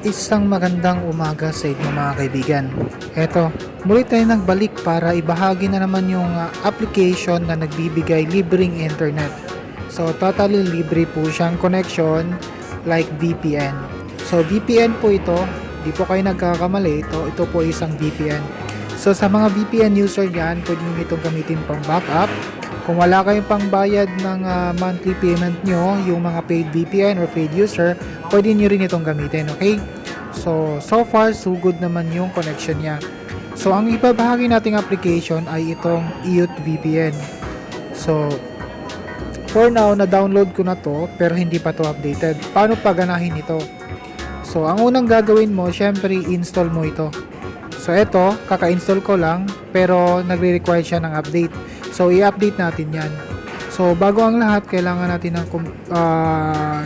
Isang magandang umaga sa inyo mga kaibigan. Eto, muli tayo nagbalik para ibahagi na naman yung application na nagbibigay libreng internet. So, totally libre po siyang connection like VPN. So, VPN po ito. Di po kayo nagkakamali. Ito po isang VPN. So, sa mga VPN user yan, pwede nyo itong gamitin pang backup. Kung wala kayong pangbayad ng monthly payment nyo, yung mga paid VPN or paid user, pwede nyo rin itong gamitin, okay? So far, so good naman yung connection niya. So, ang ibabahagi nating application ay itong EOT VPN. So, for now, na-download ko na to, pero hindi pa to updated. Paano paganahin ito? So, ang unang gagawin mo, syempre, install mo ito. So, ito, kaka-install ko lang, pero nagre-require siya ng update. So, i-update natin yan. So, bago ang lahat, kailangan natin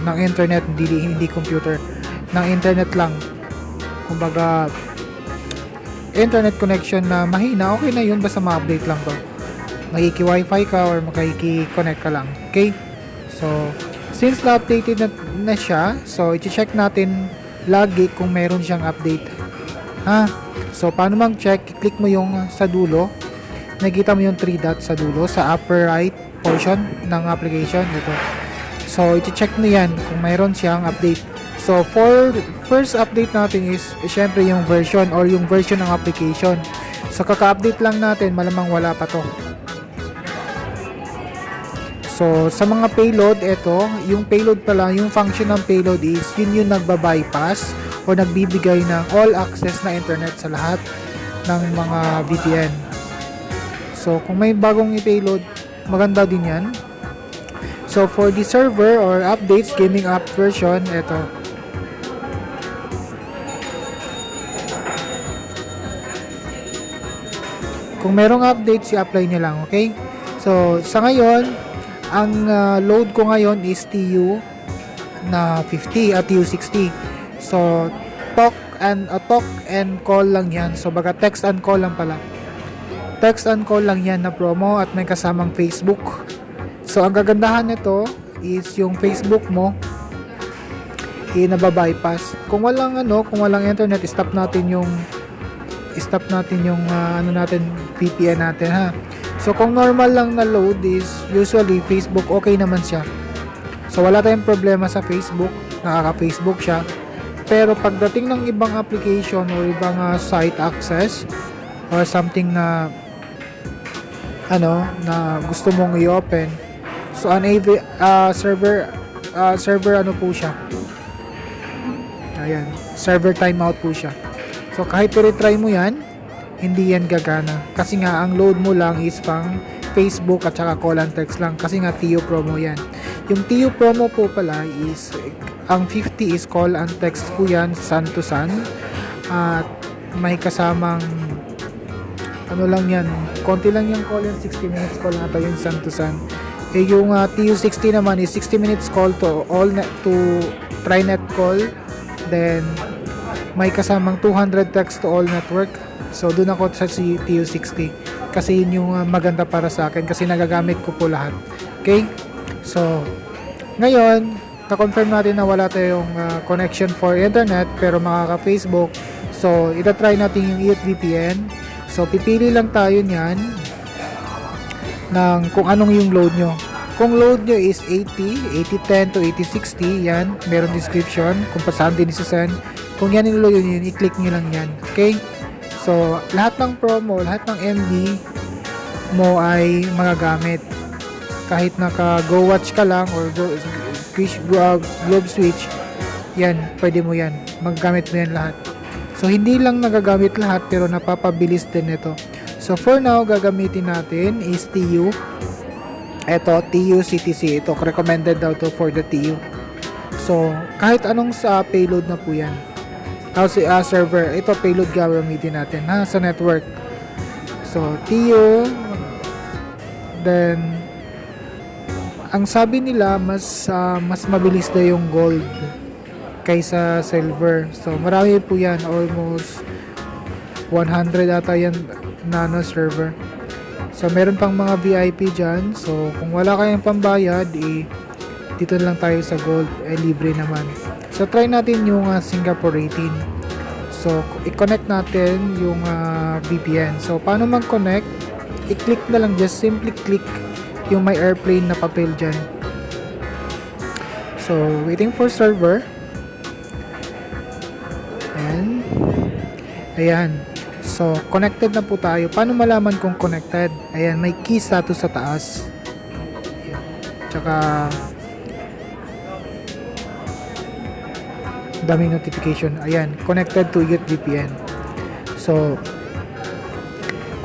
ng internet, hindi computer. Ng internet lang. Kumbaga, internet connection na mahina, okay na yun, basta ma-update lang to. Makiki-wifi ka or makiki-connect ka lang. Okay? So, since na-updated na siya, so, i-check natin lagi kung meron siyang update. Ha? So, paano mag-check? I-click mo yung sa dulo. Nakita mo yung 3 dots sa dulo, sa upper right portion ng application. Ito. So, i-check mo yan kung mayroon siyang update. So, for first update natin is, syempre yung version or yung version ng application. So, kaka-update lang natin, malamang wala pa to. So, sa mga payload, ito, yung payload pala, yung function ng payload is, yun yung nagbabypass o nagbibigay ng all access na internet sa lahat ng mga VPN. So, kung may bagong i-payload, maganda din yan. So, for the server or updates, gaming app version, ito. Kung merong updates, i-apply nyo lang, okay? So, sa ngayon, ang load ko ngayon is TU na 50 at TU 60. So, talk and call lang yan. So, baga text and call lang pala. Text and call lang yan na promo at may kasamang Facebook. So, ang kagandahan nito is yung Facebook mo nababypass. Kung walang internet, stop natin yung VPN natin, ha. So, kung normal lang na load is usually Facebook, okay naman siya. So, wala tayong problema sa Facebook, nakaka-Facebook siya. Pero pagdating ng ibang application or ibang site access or something na gusto mong i-open, so server po siya, ayan, server timeout po siya. So kahit i-retry mo yan, hindi yan gagana kasi nga ang load mo lang is pang Facebook at saka call and text lang kasi nga TU promo yan. Yung TU promo po pala is ang 50 is call and text po yan, sun to sun, at may kasamang lang yan, konti lang yung call, yung 60 minutes call na yung sun to sun. Yung TU60 naman is 60 minutes call to TriNet call, then may kasamang 200 text to all network. So doon ako sa TU60 kasi yun yung maganda para sa akin kasi nagagamit ko po lahat. Okay? So ngayon, na-confirm natin na wala tayong connection for internet pero makaka-Facebook. So itatry natin yung EOT VPN. So, pipili lang tayo niyan ng kung anong yung load nyo. Kung load nyo is 8010 to 8060, yan, meron description kung pa saan din isa-send. Kung yan yung load nyo, i-click nyo lang yan. Okay? So, lahat ng promo, lahat ng MB mo ay magagamit. Kahit naka-go watch ka lang or globe switch, yan, pwede mo yan. Magagamit mo yan lahat. So, hindi lang nagagamit lahat pero napapabilis din ito. So, for now, gagamitin natin is TU. Ito, TU CTC. Ito, recommended daw to for the TU. So, kahit anong sa payload na po yan. Server. Ito, payload gagamitin natin sa network. So, TU. Then, ang sabi nila, mas mabilis na yung gold kaysa silver. So, marami po yan. Almost 100 ata yan nano server. So, meron pang mga VIP dyan. So, kung wala kayong pambayad, dito na lang tayo sa gold, libre naman. So try natin yung Singapore 18. So i-connect natin yung VPN. So paano mag-connect? I-click na lang, just simply click yung may airplane na papel dyan. So waiting for server. And ayan. So connected na po tayo. Paano malaman kung connected? Ayan, may key status sa taas. Ayan. Tsaka daming notification. Ayan, connected to VPN. So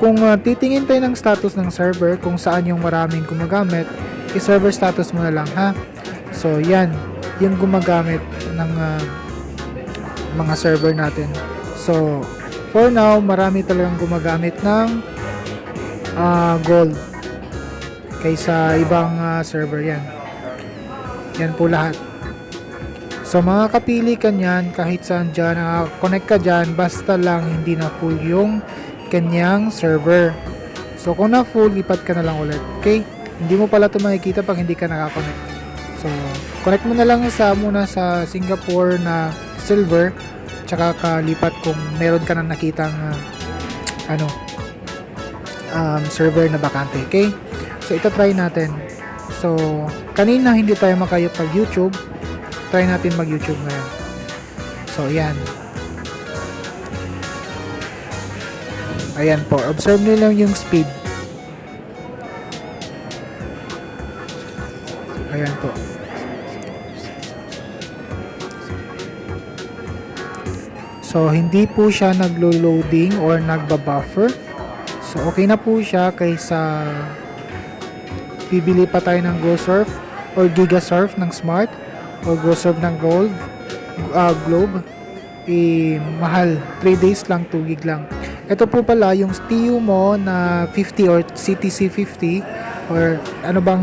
kung titingin tayo ng status ng server, kung saan yung maraming gumagamit, i-server status mo na lang, ha. So yan, yung gumagamit ng mga server natin. So for now, marami talagang gumagamit ng gold kaysa ibang server. Yan po lahat. So mga kapili ka nyan, kahit saan dyan, connect ka dyan, basta lang hindi na full yung kanyang server. So kung na full, lipat ka na lang ulit. Okay? Hindi mo pala ito makikita pag hindi ka nakakonect. So connect mo na lang muna sa Singapore na silver, tsaka kalipat kung meron ka na nakitang server na bakante. Okay? So ito try natin. So kanina hindi tayo makayop pag YouTube. Try natin mag-YouTube ngayon. So, ayan. Ayan po. Observe nyo lang yung speed. Ayan po. So, hindi po siya naglo-loading or nagba-buffer. So, okay na po siya kaysa bibili pa tayo ng GoSurf or GigaSurf ng Smart o GoSurf ng Globe. Mahal. 3 days lang, 2 gig lang. Ito po pala yung TU mo na 50 or CTC 50 or ano bang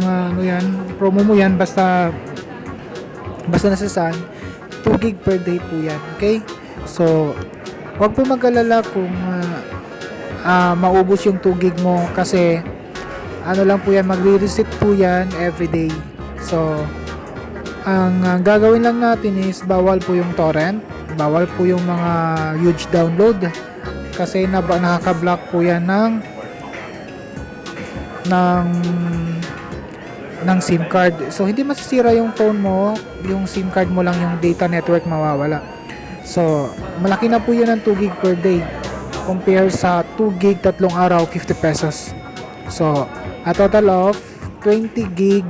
promo mo yan, basta nasa saan, 2 gig per day po yan. Okay? So, wag po mag-alala kung maubos yung 2 gig mo kasi ano lang po yan, magre-reset po yan everyday. So, ang gagawin lang natin is bawal po yung torrent, bawal po yung mga huge download kasi nakaka-block po yan ng SIM card. So hindi masisira yung phone mo, yung SIM card mo lang yung data network mawawala. So malaki na po yun ng 2 gig per day compare sa 2 gig 3 araw 50 pesos. So a total of 20 gig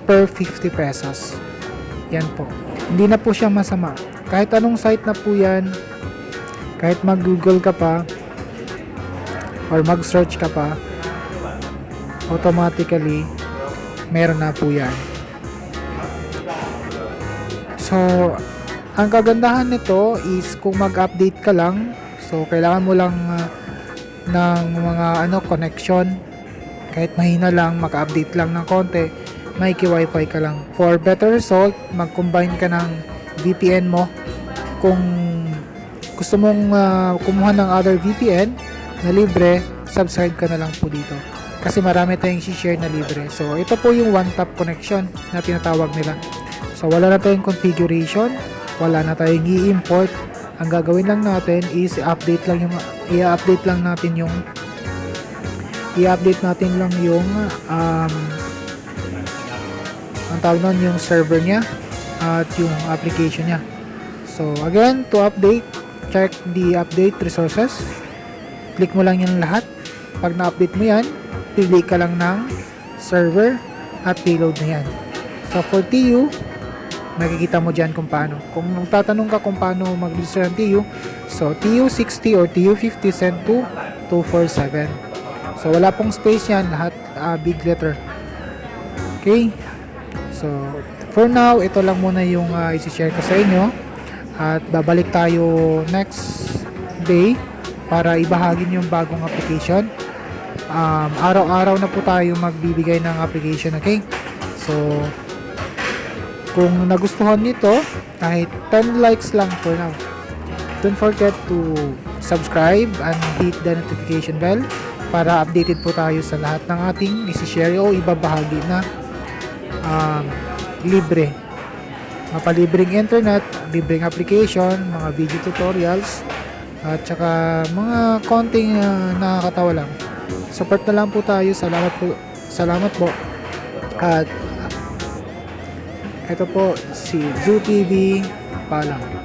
per 50 pesos. Yan po. Hindi na po siya masama. Kahit anong site na po yan, kahit mag-google ka pa or mag-search ka pa, automatically meron na po yan. So, ang kagandahan nito is kung mag-update ka lang, so kailangan mo lang ng mga connection. Kahit mahina lang, mag-update lang ng konti, may Wi-Fi ka lang. For better result, mag-combine ka ng VPN mo. Kung gusto mong kumuha ng other VPN na libre, subscribe ka na lang po dito. Kasi marami tayong share na libre. So, ito po yung one-tap connection na tinatawag nila. So, wala na tayong configuration, wala na tayong i-import. Ang gagawin lang natin is i-update natin yung ang tawag nun, yung server niya at yung application niya. So again, to update, check the update resources, click mo lang yan lahat. Pag na-update mo yan, pili ka lang ng server at payload na yan. So for TU, makikita mo dyan kung paano. Kung tatanong ka kung paano mag-register ng TU, so TU60 or TU50 send to 247. So wala pong space yan, lahat big letter. Okay? So, for now, ito lang muna yung isi-share ko sa inyo. At babalik tayo next day para ibahagin yung bagong application. Araw-araw na po tayo magbibigay ng application, okay? So, kung nagustuhan nito, kahit 10 likes lang for now. Don't forget to subscribe and hit the notification bell para updated po tayo sa lahat ng ating isi-share o ibabahagi na libre. Mapalibreng internet, libreng application, mga video tutorials, at saka mga konting nakakatawa lang. Support na lang po tayo. Salamat po. Salamat po. At ito po si Zoo TV. Paalam.